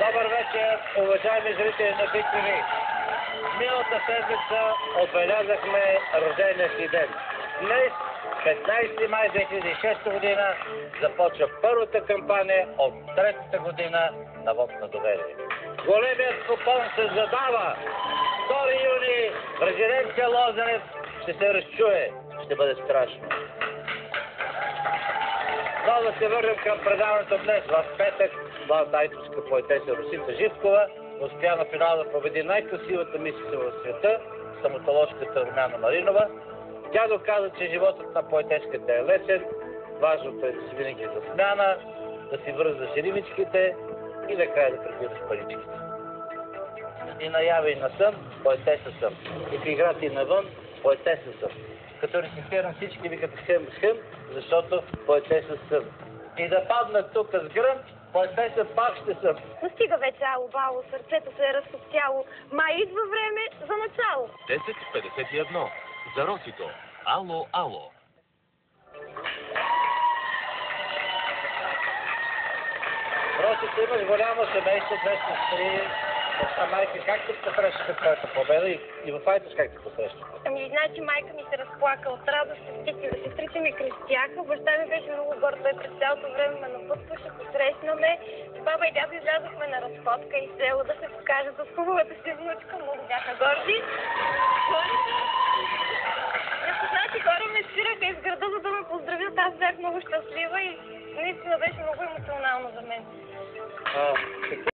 Добър вечер, уважаеми зрители на БТВ. Миналата седмица отбелязахме рождения си ден. Днес, 15 май 2006 година, започва първата кампания от третата година на вот на доверие. Големият купон се задава. 2 юни в резиденция Лозенец ще се разчуе. Ще бъде страшно. Но да се върнем към предаването днес. В петък младата айтовска поетеса Росица Живкова успя на финал да победи най-красивата мисица в света, стоматоложката Румяна Маринова. Тя доказа, че животът на поетеската е лесен, важното е да си винаги за смяна, да си връзваш римичките и накрая да прибираш паричките. И наява и насън, поетеса съм. И в играта и навън, поетеса съм. Като рецитирам всички викат хъм, защото поетеса съм. И да падна тук с гръм, поетеса пак ще съм. Но стига вече ало-бало, сърцето се е разтоптяло. Май идва време за начало. 10:51. За Росито. Ало, ало. Росито, имаш голямо семейство, 203. Майка, как те посрещаха твоята победа и в Айтос как те посрещаха? Ами, значи майка ми се разплака от радост, сестрите ми крещяха, баща ми беше много горд, той през цялото време ме напътваше, посрещнаме. С баба и дядо излязохме на разходка и село да се покажат с хубавата си внучка, много бяха горди. Непознати хора ме спираха из града, за да ме поздравят, аз бях много щастлива и наистина беше много емоционално за мен.